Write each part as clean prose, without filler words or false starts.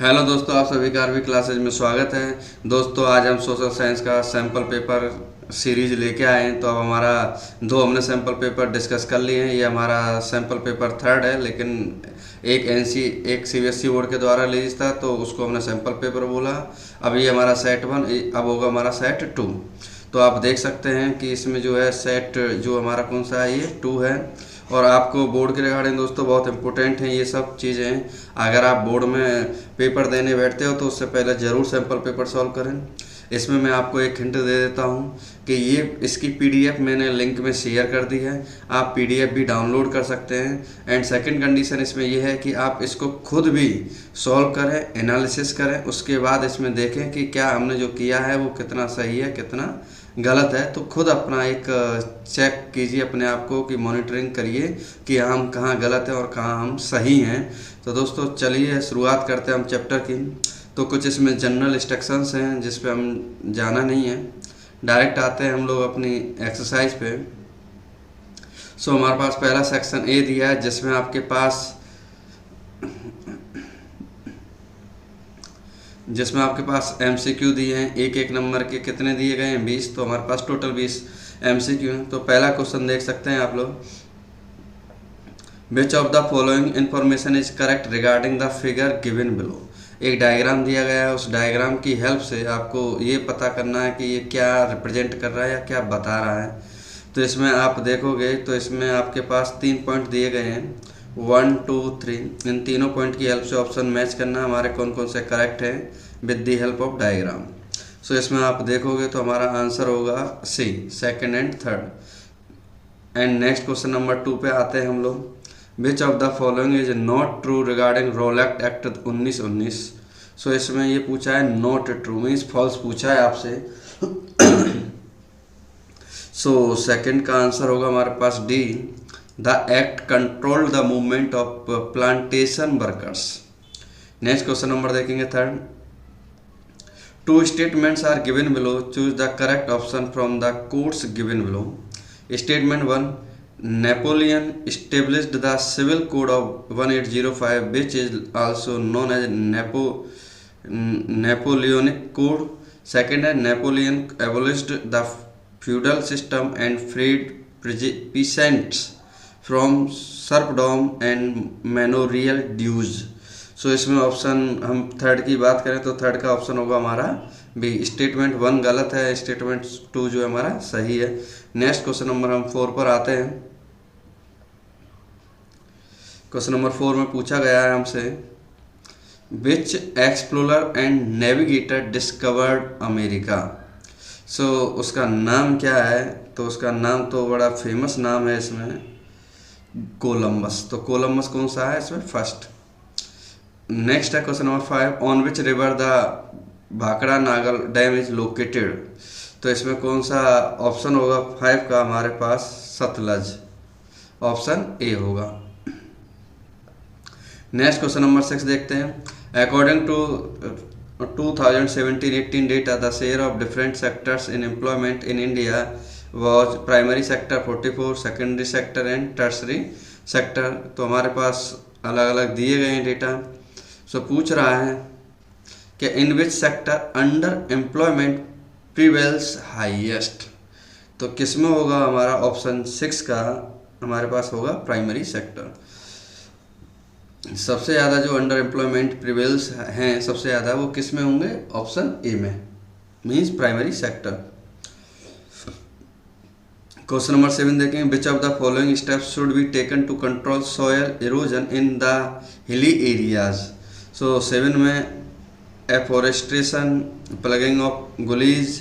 Hello दोस्तों, आप सभी का आरवी क्लासेज में स्वागत है। दोस्तों, आज हम सोशल साइंस का सैम्पल पेपर सीरीज लेके आए हैं। तो अब हमारा दो हमने सैम्पल पेपर डिस्कस कर लिए हैं। ये हमारा सैम्पल पेपर थर्ड है, लेकिन एक सीबीएसई बोर्ड के द्वारा रिलीज था तो उसको हमने सैम्पल पेपर बोला। अब ये हमारा सेट वन, अब होगा हमारा सेट टू। तो आप देख सकते हैं कि इसमें जो है सेट जो हमारा कौन सा है, ये टू है। और आपको बोर्ड के रिगार्डिंग दोस्तों बहुत इंपॉर्टेंट हैं ये सब चीज़ें। अगर आप बोर्ड में पेपर देने बैठते हो तो उससे पहले ज़रूर सैम्पल पेपर सॉल्व करें। इसमें मैं आपको एक हिंट दे देता हूँ कि ये इसकी पीडीएफ मैंने लिंक में शेयर कर दी है। आप पीडीएफ भी डाउनलोड कर सकते हैं। एंड सेकंड कंडीशन इसमें ये है कि आप इसको खुद भी सॉल्व करें, एनालिसिस करें, उसके बाद इसमें देखें कि क्या हमने जो किया है वो कितना सही है कितना गलत है। तो खुद अपना एक चेक कीजिए अपने आप को कि मॉनिटरिंग करिए कि हम कहाँ गलत हैं और कहाँ हम सही हैं। तो दोस्तों चलिए शुरुआत करते हैं हम चैप्टर की। तो कुछ इसमें जनरल इंस्ट्रक्शंस हैं जिस पे हम जाना नहीं है, डायरेक्ट आते हैं हम लोग अपनी एक्सरसाइज पे। सो हमारे पास पहला सेक्शन ए दिया है जिसमें आपके पास एमसीक्यू दिए हैं। एक एक नंबर के कितने दिए गए हैं, 20। तो हमारे पास टोटल 20 एमसीक्यू हैं। तो पहला क्वेश्चन देख सकते हैं आप लोग, which of the following information is correct regarding the figure given below. एक डायग्राम दिया गया है, उस डायग्राम की हेल्प से आपको ये पता करना है कि ये क्या रिप्रेजेंट कर रहा है या क्या बता रहा है। तो इसमें आप देखोगे तो इसमें आपके पास 3 पॉइंट दिए गए हैं, 1 2 3। इन तीनों पॉइंट की हेल्प से ऑप्शन मैच करना हमारे कौन कौन से करेक्ट हैं with the help of diagram. So इसमें आप देखोगे तो हमारा आंसर होगा C, second and third. And next question number 2 पे आते हैं हम लोग, which of the following is not true regarding Rowlatt act 1919। So इसमें ये पूछा है नॉट ट्रू, मीन्स फॉल्स पूछा है आपसे। सो सेकंड का आंसर होगा हमारे पास D, the act control the movement of plantation workers. Next question number देखेंगे third, two statements are given below, choose the correct option from the codes given below. Statement 1, Napoleon established the civil code of 1805 which is also known as Napoleonic Code. Second है, Napoleon abolished the feudal system and freed peasants from serfdom and manorial dues. सो इसमें option हम third की बात करें तो third का option होगा हमारा बी, स्टेटमेंट 1 गलत है, स्टेटमेंट 2 जो है हमारा सही है। नेक्स्ट क्वेश्चन नंबर हम 4 पर आते हैं। क्वेश्चन नंबर 4 में पूछा गया है हमसे, which explorer and navigator discovered America. So उसका नाम क्या है, तो उसका नाम तो बड़ा फेमस नाम है इसमें, कोलंबस। तो कोलंबस कौन सा है इसमें, फर्स्ट। नेक्स्ट है question number 5, on which river the Bhakra Nangal dam is located. तो इसमें कौन सा ऑप्शन होगा 5 का हमारे पास, सतलज, ऑप्शन ए होगा। नेक्स्ट क्वेश्चन नंबर 6 देखते हैं, according to 2017-18 data the share of different sectors in employment in India was primary sector 44, secondary sector and tertiary sector. तो हमारे पास अलग अलग दिए गए हैं डेटा। सो पूछ रहा है कि in which sector under employment prevails highest. तो किस में होगा हमारा ऑप्शन 6 का हमारे पास होगा प्राइमरी सेक्टर। सबसे ज़्यादा जो अंडर एम्प्लॉयमेंट प्रिवेल्स हैं सबसे ज़्यादा वो किस में होंगे, ऑप्शन ए में, means primary sector. Question number 7 देखें, which of the following steps should be taken to control soil erosion in the hilly areas. So 7 में afforestation, plugging of gullies,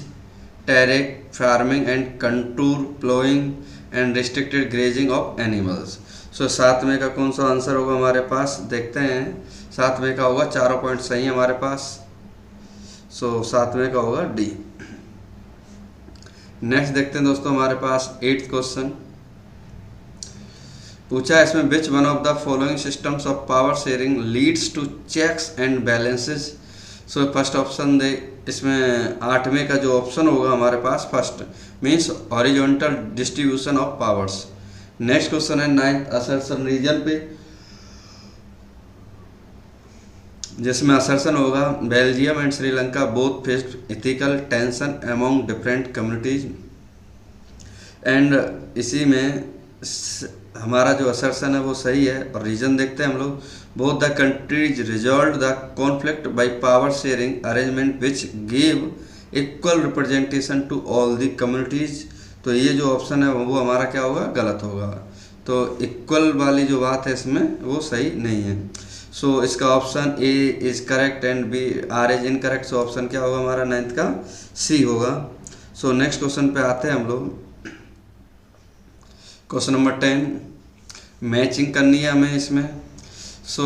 terrace farming and contour ploughing and restricted grazing of animals. So 7 में का कौन सा answer होगा हमारे पास, देखते हैं। 7 में का होगा, चारों पॉइंट सही है हमारे पास। सो 7 में का होगा डी। नेक्स्ट देखते हैं दोस्तों हमारे पास 8th क्वेश्चन पूछा है इसमें, which one of the following systems of power sharing leads to checks and balances. So first option दे, इसमें 8वें का जो ऑप्शन होगा हमारे पास first, means horizontal distribution of powers. Next question है 9th असर्शन रीजन पे, जिसमें असर्शन होगा Belgium and Sri Lanka both faced ethical tension among different communities, and इसी में हमारा जो असर्शन है वो सही है। और रीजन देखते हैं हम लोग, both the countries resolve the conflict by power sharing arrangement which give equal representation to all the communities. तो ये जो ऑप्शन है वो हमारा क्या होगा, गलत होगा। तो इक्वल वाली जो बात है इसमें वो सही नहीं है। सो इसका option A is correct and B R is incorrect. So option क्या होगा हमारा 9th का सी होगा। सो नेक्स्ट क्वेश्चन पे आते हैं हम लोग। क्वेश्चन नंबर 10, मैचिंग करनी है हमें इसमें। सो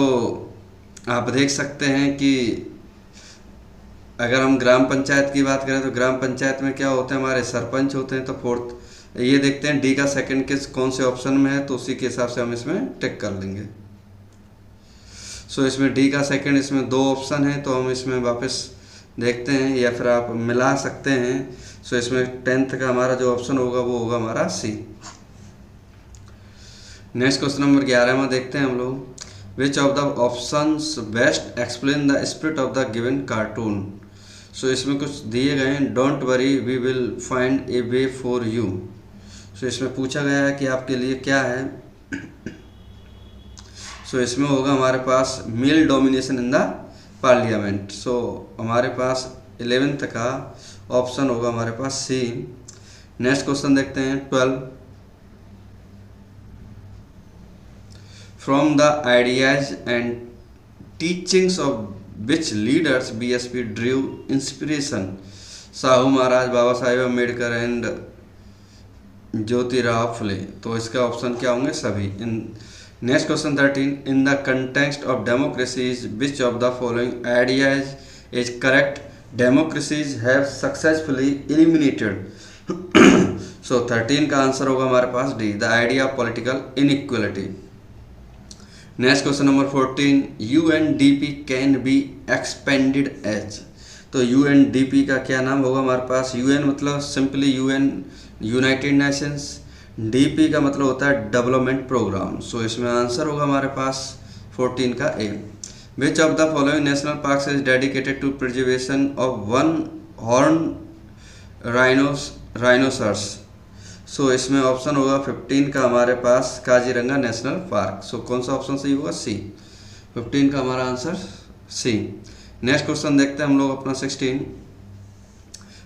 आप देख सकते हैं कि अगर हम ग्राम पंचायत की बात करें तो ग्राम पंचायत में क्या होते हैं, हमारे सरपंच होते हैं। तो फोर्थ ये देखते हैं डी का सेकंड किस कौन से ऑप्शन में है, तो उसी के हिसाब से हम इसमें टिक कर लेंगे। सो इसमें डी का सेकंड, इसमें 2 ऑप्शन है तो हम इसमें वापस देखते हैं या फिर आप मिला सकते हैं। सो इसमें 10th का हमारा जो ऑप्शन होगा वो होगा हमारा सी। नेक्स्ट क्वेश्चन नंबर 11 में देखते हैं हम लोग, which of the options best explain the spirit of the given cartoon. So इसमें कुछ दिए गए हैं, don't worry we will find a way for you. So इसमें पूछा गया है कि आपके लिए क्या है। सो इसमें होगा हमारे पास male domination in the parliament. So हमारे पास 11th का ऑप्शन होगा हमारे पास सी। नेक्स्ट क्वेश्चन देखते हैं 12, from the ideas and teachings of which leaders BSP drew inspiration. Sahu Maharaj, Baba Saheb Ambedkar and Jyotirao Phule. तो इसका ऑप्शन क्या होंगे, सभी। Next question 13, in the context of democracies which of the following ideas is correct, democracies have successfully eliminated. So 13 का answer होगा हमारे पास D, the idea of political inequality. Next question number 14, UNDP can be expended as. तो UNDP का क्या नाम होगा हमारे पास, यूएन मतलब simply UN United Nations, DP का मतलब होता है डेवलपमेंट प्रोग्राम। सो इसमें आंसर होगा हमारे पास 14 का A. Which of the following national park is dedicated to preservation of one horn rhinoceros. So इसमें ऑप्शन होगा 15 का हमारे पास काजीरंगा नेशनल पार्क। सो कौन सा ऑप्शन सही होगा, सी। 15 का हमारा आंसर सी। नेक्स्ट क्वेश्चन देखते हैं हम लोग अपना 16,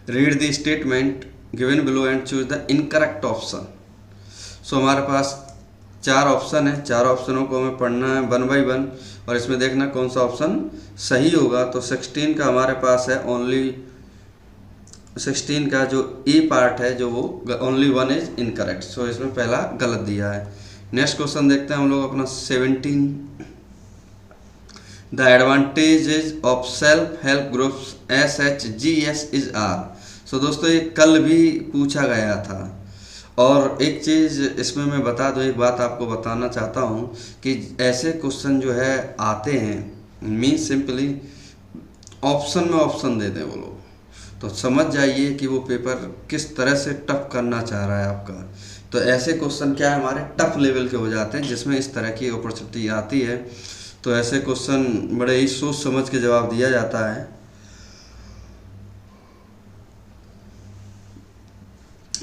read the statement given below and choose the incorrect option. So हमारे पास 4 ऑप्शन है, 4 ऑप्शनों को हमें पढ़ना है 1 by 1 और इसमें देखना कौन सा ऑप्शन सही होगा। तो 16 का हमारे पास है ओनली 16 का जो ए पार्ट है जो वो ओनली 1 इज इनकरेक्ट। सो इसमें पहला गलत दिया है। नेक्स्ट क्वेश्चन देखते हैं हम लोग अपना 17, the advantages of self help groups SHGS is are. So दोस्तों ये कल भी पूछा गया था। और एक चीज़ इसमें मैं बता दूँ, एक बात आपको बताना चाहता हूँ कि ऐसे क्वेश्चन जो है आते हैं मीन सिंपली ऑप्शन में ऑप्शन देते हैं वो लोग, तो समझ जाइए कि वो पेपर किस तरह से टफ करना चाह रहा है आपका। तो ऐसे क्वेश्चन क्या है हमारे टफ लेवल के हो जाते हैं जिसमें इस तरह की अपॉर्चुनिटी आती है। तो ऐसे क्वेश्चन बड़े ही सोच समझ के जवाब दिया जाता है।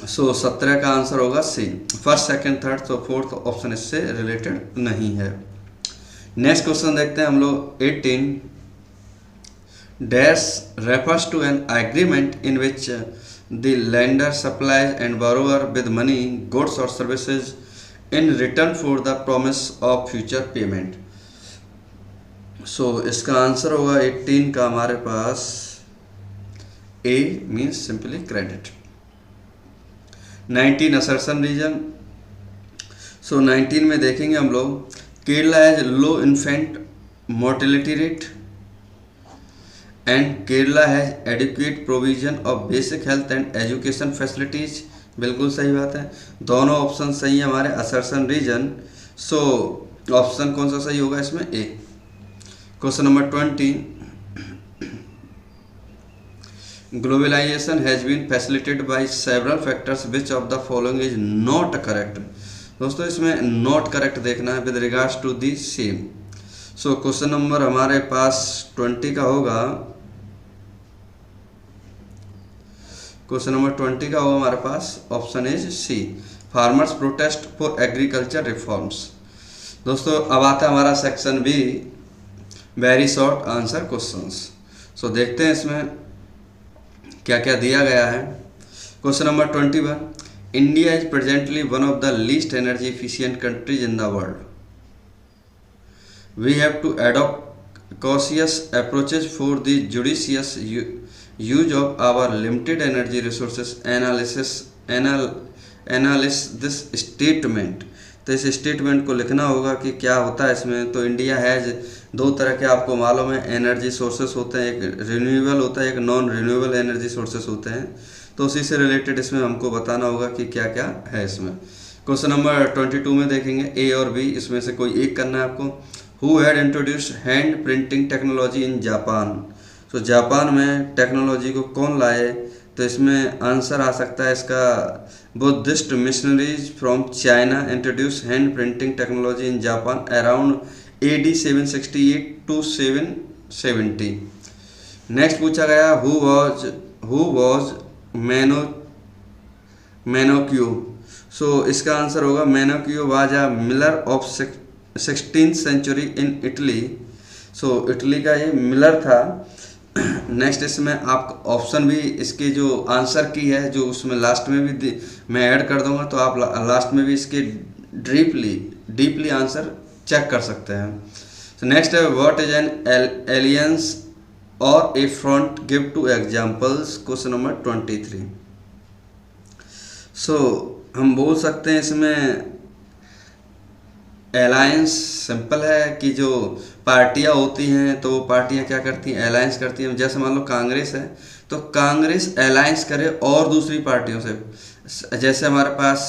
सो 17 का आंसर होगा सी, फर्स्ट सेकंड थर्ड। तो फोर्थ ऑप्शन इससे रिलेटेड नहीं है। नेक्स्ट क्वेश्चन देखते हैं हम लोग 18, dash refers to an agreement in which the lender supplies and borrower with money goods और services in return for the promise of future payment. So इसका आंसर होगा 18 का हमारे पास A means simply credit. 19 assertion reason. So 19 में देखेंगे हम लोग, Kerala has low infant mortality rate and Kerala has adequate provision of basic health and education facilities. बिल्कुल सही बात है, दोनों ऑप्शन सही है हमारे असर्शन रीजन। सो ऑप्शन कौन सा सही होगा इसमें, A. Question number 20, globalisation has been facilitated by several factors which of the following is not correct. दोस्तों इसमें नॉट करेक्ट देखना है with regards to the same. So question number हमारे पास 20 का होगा, क्वेश्चन नंबर 20 का होगा हमारे पास, option is C, farmers protest for agriculture reforms. दोस्तों अब आता है हमारा section B, very short answer questions. So देखते हैं इसमें क्या क्या दिया गया है। Question number 21, India is presently one of the least energy efficient countries in the world. We have to adopt cautious approaches for the judicious use of our limited energy resources, analyze this statement। तो इस statement को लिखना होगा कि क्या होता है इसमें। तो इंडिया हैज़, दो तरह के आपको मालूम है एनर्जी सोर्सेस होते हैं, एक रिन्यूएबल होता है, एक नॉन रिन्यूएबल एनर्जी सोर्सेस होते हैं। तो उसी से रिलेटेड इसमें हमको बताना होगा कि क्या क्या है इसमें। क्वेश्चन नंबर 22 में देखेंगे ए और बी, इसमें से कोई एक करना है आपको। Who had introduced hand printing technology in Japan. तो जापान में टेक्नोलॉजी को कौन लाए। तो इसमें आंसर आ सकता है इसका, Buddhist missionaries from China introduce hand printing technology in Japan around AD 768 to 770। Next पूछा गया, हु वॉज मैनोक्यू। सो इसका आंसर होगा Menocchio was a miller of 16th century in Italy. So Italy का ये Miller था। Next इसमें आप option भी इसके जो आंसर की है जो उसमें लास्ट में भी मैं ऐड कर दूंगा, तो आप लास्ट में भी इसके डीपली आंसर चेक कर सकते हैं। तो नेक्स्ट है, व्हाट इज एन एलियंस और ए front, give to examples. Question number 23। सो हम बोल सकते हैं इसमें अलायंस सिंपल है कि जो पार्टियां होती हैं तो वो पार्टियां क्या करती हैं, अलायंस करती हैं। जैसे मान लो कांग्रेस है तो कांग्रेस अलायंस करे और दूसरी पार्टियों से। जैसे हमारे पास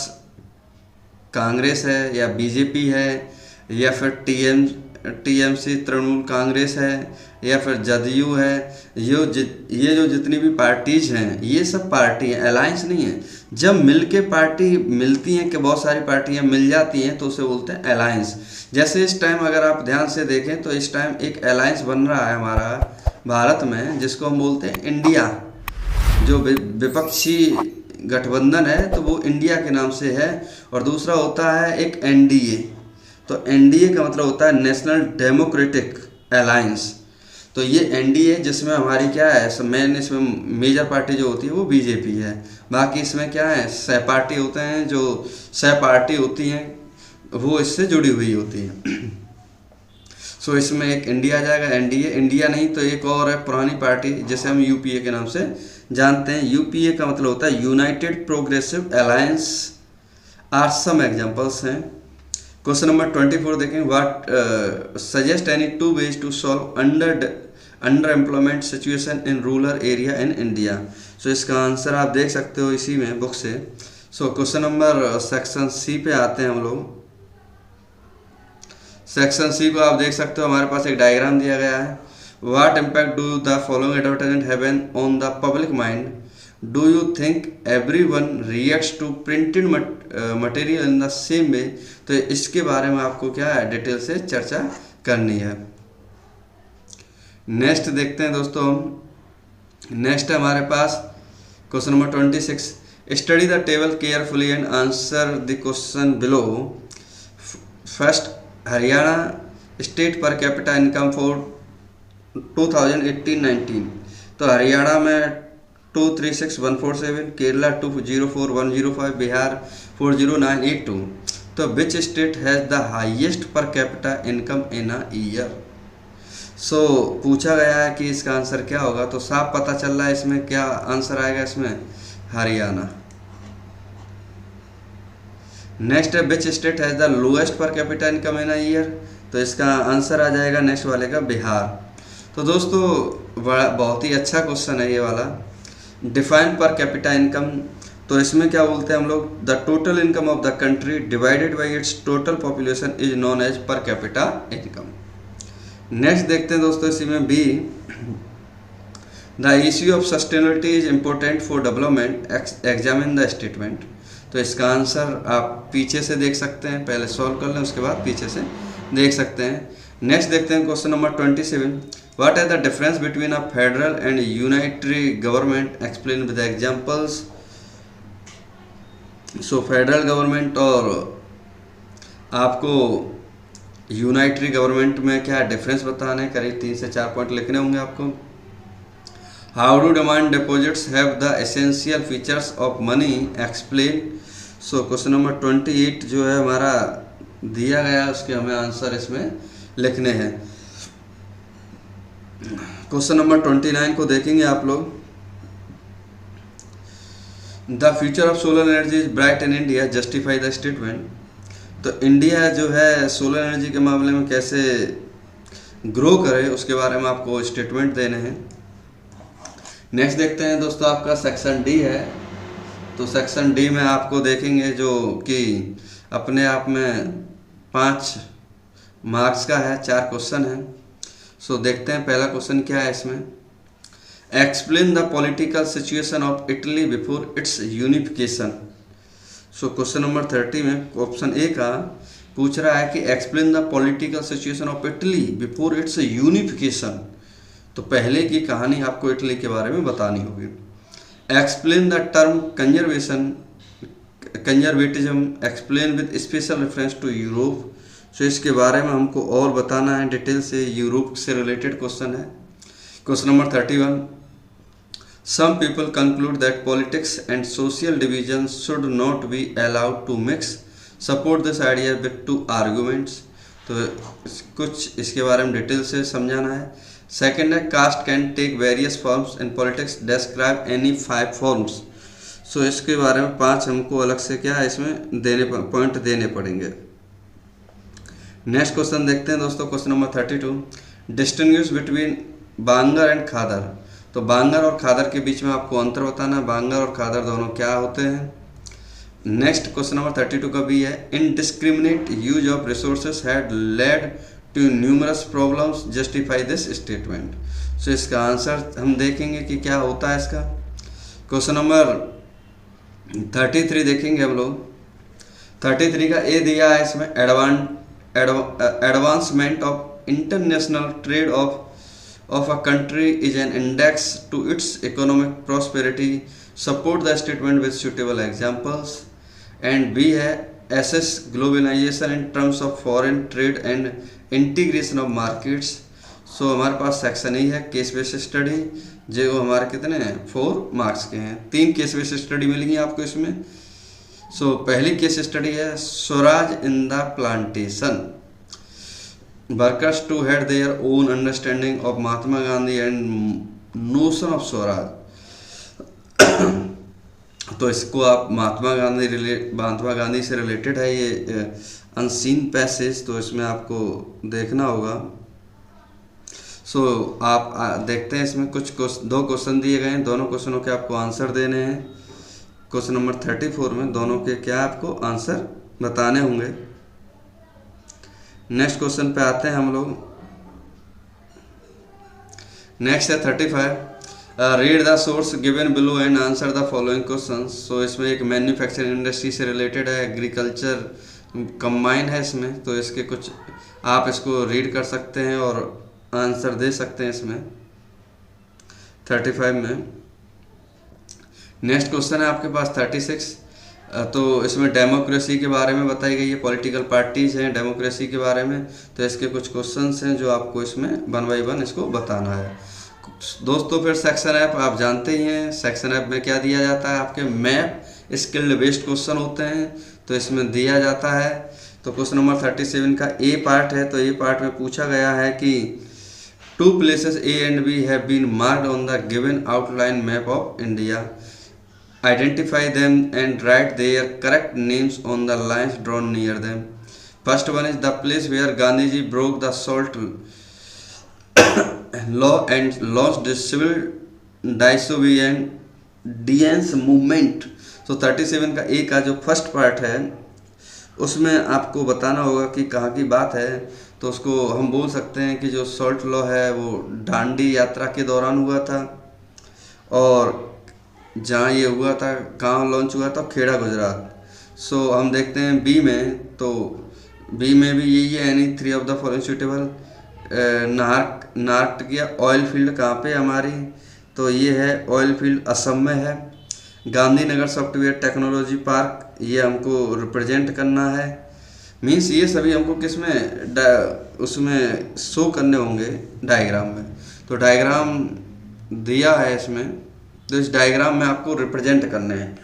कांग्रेस है या बीजेपी है या फिर TMC तृणमूल कांग्रेस है या फिर जदयू है, ये जो जितनी भी पार्टीज हैं ये सब पार्टी हैं, अलायंस नहीं है। जब मिलके पार्टी मिलती हैं कि बहुत सारी पार्टियां मिल जाती हैं तो उसे बोलते हैं अलायंस। जैसे इस टाइम अगर आप ध्यान से देखें तो इस टाइम एक अलायंस बन रहा है हमारा भारत में जिसको हम बोलते हैं इंडिया। जो विपक्षी गठबंधन है तो वो इंडिया के नाम से है, और दूसरा होता है एक NDA। तो NDA का मतलब होता है नेशनल डेमोक्रेटिक अलायंस। तो ये NDA जिसमें हमारी क्या है, मेन इसमें मेजर पार्टी जो होती है वो BJP है। बाकी इसमें क्या है, सहपाठी होते हैं, जो सहपाठी होती हैं वो इससे जुड़ी हुई होती हैं। सो इसमें एक इंडिया आ जाएगा, NDA। इंडिया नहीं तो एक और है पुरानी पार्टी जिसे हम UPA के नाम से जानते हैं। UPA का मतलब होता है United Progressive Alliance. Are some examples हैं। क्वेश्चन नंबर 24 देखें, what suggest any 2 ways to solve under employment situation in rural area in India. So इसका आंसर आप देख सकते हो इसी में बुक से। सो क्वेश्चन नंबर सेक्शन C पे आते हैं हम लोग। सेक्शन C को आप देख सकते हो, हमारे पास एक डायग्राम दिया गया है। What impact do the following advertisement have on the public mind. Do you think everyone reacts to printed material in the same way. तो इसके बारे में आपको क्या है, डिटेल से चर्चा करनी है। नेक्स्ट देखते हैं दोस्तों हम। नेक्स्ट है हमारे पास question number 26, study the table carefully and answer the question below. First, Haryana state पर कैपिटा इनकम फॉर 2018-19। तो हरियाणा में 236,147, केरला 204,105, बिहार 40982। तो which state has the highest per capita income in a year. So पूछा गया है कि इसका आंसर क्या होगा, तो साफ पता चल रहा है इसमें क्या आंसर आएगा, इसमें हरियाणा। नेक्स्ट है, विच स्टेट हैज़ द लोएस्ट पर capita income in a year. तो इसका आंसर आ जाएगा नेक्स्ट वाले का बिहार। तो दोस्तों बहुत ही अच्छा क्वेश्चन है ये वाला। डिफाइन पर कैपिटा इनकम, तो इसमें क्या बोलते हैं हम लोग, the total income of the country divided by its total population is known as per capita income. Next देखते हैं दोस्तों इसी में B, the issue of sustainability is important for development, examine the statement. तो इसका आंसर आप पीछे से देख सकते हैं, पहले सॉल्व कर लें उसके बाद पीछे से देख सकते हैं। नेक्स्ट देखते हैं question number 27। What are the difference between a federal and unitary government, explain with examples. So federal government और आपको यूनाइटरी गवर्नमेंट में क्या डिफरेंस बताना है, करीब 3 से 4 पॉइंट लिखने होंगे आपको। How do demand deposits have the essential features of money, explain. So question number 28 जो है हमारा दिया गया, उसके हमें आंसर इसमें लिखने हैं। क्वेश्चन नंबर 29 को देखेंगे आप लोग। The future of solar energy is bright in India, justify the statement. तो इंडिया जो है सोलर एनर्जी के मामले में कैसे ग्रो करे, उसके बारे में आपको स्टेटमेंट देने हैं। नेक्स्ट देखते हैं दोस्तों, आपका सेक्शन डी है। तो सेक्शन डी में आपको देखेंगे जो कि अपने आप में 5 मार्क्स का है, 4 क्वेश्चन है। सो देखते हैं पहला क्वेश्चन क्या है इसमें। Explain the political situation of Italy before it's unification. So question number 30 में ऑप्शन ए का पूछ रहा है कि explain the political situation of Italy before it's unification. तो पहले की कहानी आपको इटली के बारे में बतानी होगी। Explain the term conservatism, explain with special reference to Europe. So इसके बारे में हमको और बताना है डिटेल से, यूरोप से रिलेटेड क्वेश्चन है। Question number 31, some people conclude that politics and social division should not be allowed to mix, support this idea with 2 arguments. तो कुछ इसके बारे में डिटेल से समझाना है। सेकेंड है caste can take various forms in politics, describe any 5 forms. So इसके बारे में 5 हमको अलग से क्या है इसमें पॉइंट देने पड़ेंगे। नेक्स्ट क्वेश्चन देखते हैं दोस्तों, question number 32, distinguish between bangar and khadar. तो बांगर और खादर के बीच में आपको अंतर बताना है, बांगर और खादर दोनों क्या होते हैं। नेक्स्ट क्वेश्चन नंबर 32 का भी है, indiscriminate use of resources had led to numerous problems, justify this statement. So इसका आंसर हम देखेंगे कि क्या होता है इसका। क्वेश्चन नंबर 33 देखेंगे हम लोग। 33 का ए दिया है इसमें, advancement of international trade of a country is an index to its economic prosperity, support the statement with suitable examples। and B है assess globalization in terms of foreign trade and integration of markets। सो हमारे पास section ही है case based study, जो हमारे कितने हैं 4 marks के हैं। 3 case based study मिलेंगी आपको इसमें। सो पहली केस स्टडी है Swaraj in the plantation, workers too had their own understanding of Mahatma Gandhi and notion of Swaraj. तो इसको आप महात्मा गांधी से रिलेटेड है ये अनसीन पैसेज, तो इसमें आपको देखना होगा। सो आप देखते हैं इसमें कुछ 2 क्वेश्चन दिए गए हैं, दोनों क्वेश्चनों के आपको आंसर देने हैं। क्वेश्चन नंबर 34 में दोनों के क्या आपको आंसर बताने होंगे। नेक्स्ट क्वेश्चन पे आते हैं हम लोग। नेक्स्ट है 35, read the source given below and answer the following question. So इसमें एक मैन्युफैक्चरिंग इंडस्ट्री से रिलेटेड है, एग्रीकल्चर कंबाइन है इसमें, तो इसके कुछ आप इसको रीड कर सकते हैं और आंसर दे सकते हैं इसमें 35 में। नेक्स्ट क्वेश्चन है आपके पास 36, तो इसमें डेमोक्रेसी के बारे में बताई गई है, पॉलिटिकल पार्टीज हैं डेमोक्रेसी के बारे में। तो इसके कुछ क्वेश्चंस हैं जो आपको इसमें 1 बाय 1 इसको बताना है दोस्तों। फिर सेक्शन ऐप आप जानते ही हैं, सेक्शन ऐप में क्या दिया जाता है, आपके मैप स्किल्ड बेस्ड क्वेश्चन होते हैं, तो इसमें दिया जाता है। तो क्वेश्चन नंबर 37 का ए पार्ट है, तो ए पार्ट में पूछा गया है कि 2 places A and B have been marked on the given outline map of India. Identify them and write their correct names on the lines drawn near them. First one is the place where Gandhiji broke the salt law and launched the civil disobedience movement. So 37 का A का जो first part है उसमें आपको बताना होगा कि कहाँ की बात है। तो उसको हम बोल सकते हैं कि जो सॉल्ट लॉ है वो दांडी यात्रा के दौरान हुआ था, और जहाँ ये हुआ था कहाँ लॉन्च हुआ था, खेड़ा गुजरात। सो हम देखते हैं बी में, तो बी में भी यही है, any 3 of the following suitable. Naharkatiya oil field कहाँ पे हमारी, तो ये है ऑयल फील्ड असम में है। गांधीनगर सॉफ्टवेयर टेक्नोलॉजी पार्क ये हमको रिप्रेजेंट करना है। मीन्स ये सभी हमको किस में उसमें शो करने होंगे डायग्राम में। तो डायग्राम दिया है इसमें, तो इस डायग्राम में आपको रिप्रेजेंट करने हैं।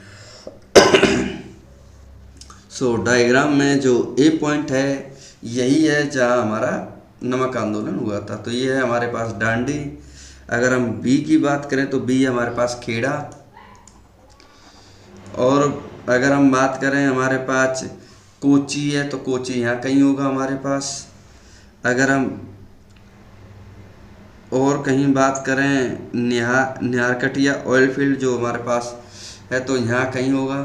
सो डायग्राम में जो ए पॉइंट है यही है जहाँ हमारा नमक आंदोलन हुआ था। तो ये है हमारे पास डांडी। अगर हम बी की बात करें तो बी है हमारे पास खेड़ा। और अगर हम बात करें हमारे पास कोची है तो कोची यहाँ कहीं होगा हमारे पास। अगर हम और कहीं बात करें नारकटिया ऑयल फील्ड जो हमारे पास है तो यहाँ कहीं होगा।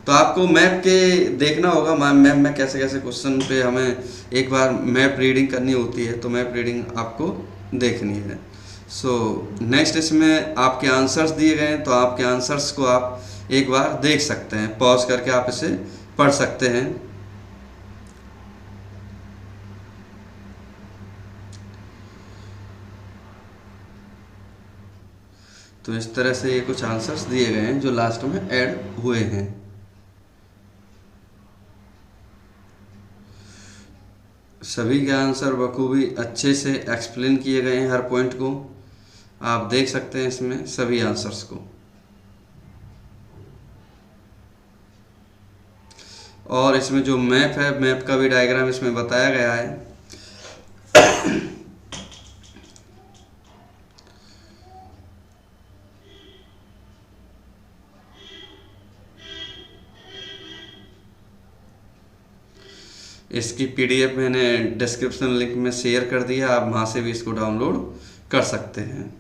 तो आपको मैप के देखना होगा, मैप में कैसे कैसे क्वेश्चन पे हमें एक बार मैप रीडिंग करनी होती है, तो मैप रीडिंग आपको देखनी है। सो नेक्स्ट इसमें आपके आंसर्स दिए गए हैं, तो आपके आंसर्स को आप एक बार देख सकते हैं, पॉज करके आप इसे पढ़ सकते हैं। तो इस तरह से ये कुछ आंसर्स दिए गए हैं जो लास्ट में ऐड हुए हैं। सभी के आंसर बखूबी अच्छे से एक्सप्लेन किए गए हैं, हर पॉइंट को आप देख सकते हैं इसमें सभी आंसर्स को। और इसमें जो मैप है, मैप का भी डायग्राम इसमें बताया गया है। इसकी पीडीएफ मैंने डिस्क्रिप्शन लिंक में शेयर कर दिया, आप वहाँ से भी इसको डाउनलोड कर सकते हैं।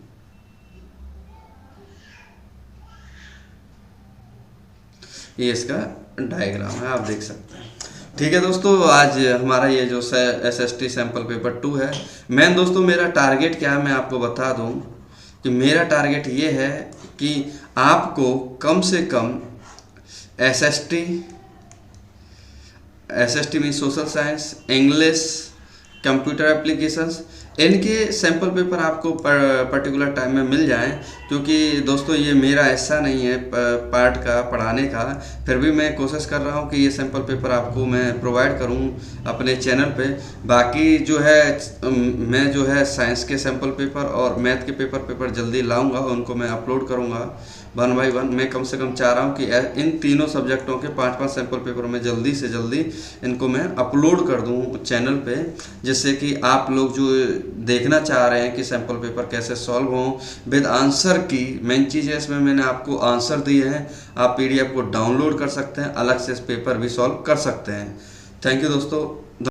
ये इसका डायग्राम है, आप देख सकते हैं। ठीक है दोस्तों, आज हमारा ये जो एसएसटी सैम्पल पेपर 2 है। मेन दोस्तों मेरा टारगेट क्या है मैं आपको बता दूं कि मेरा टारगेट ये है कि आपको कम से कम SST mean social science, English, computer applications, इनके सैम्पल पेपर आपको पर्टिकुलर टाइम में मिल जाएं। क्योंकि दोस्तों ये मेरा ऐसा नहीं है पार्ट का पढ़ाने का, फिर भी मैं कोशिश कर रहा हूं कि ये सैम्पल पेपर आपको मैं प्रोवाइड करूं अपने चैनल पे। बाकी जो है मैं जो है साइंस के सैम्पल पेपर और मैथ के पेपर जल्दी लाऊंगा, उनको मैं अपलोड करूंगा 1 बाय 1। मैं कम से कम चाह रहा हूँ कि इन तीनों सब्जेक्टों के 5-5 सैम्पल पेपर में जल्दी से जल्दी इनको मैं अपलोड कर दूँ चैनल पे, जिससे कि आप लोग जो देखना चाह रहे हैं कि सैम्पल पेपर कैसे सॉल्व हों विद आंसर की, मेन चीज़ है इसमें मैंने आपको आंसर दिए हैं। आप पीडीएफ को डाउनलोड कर सकते हैं, अलग से पेपर भी सॉल्व कर सकते हैं। थैंक यू दोस्तों।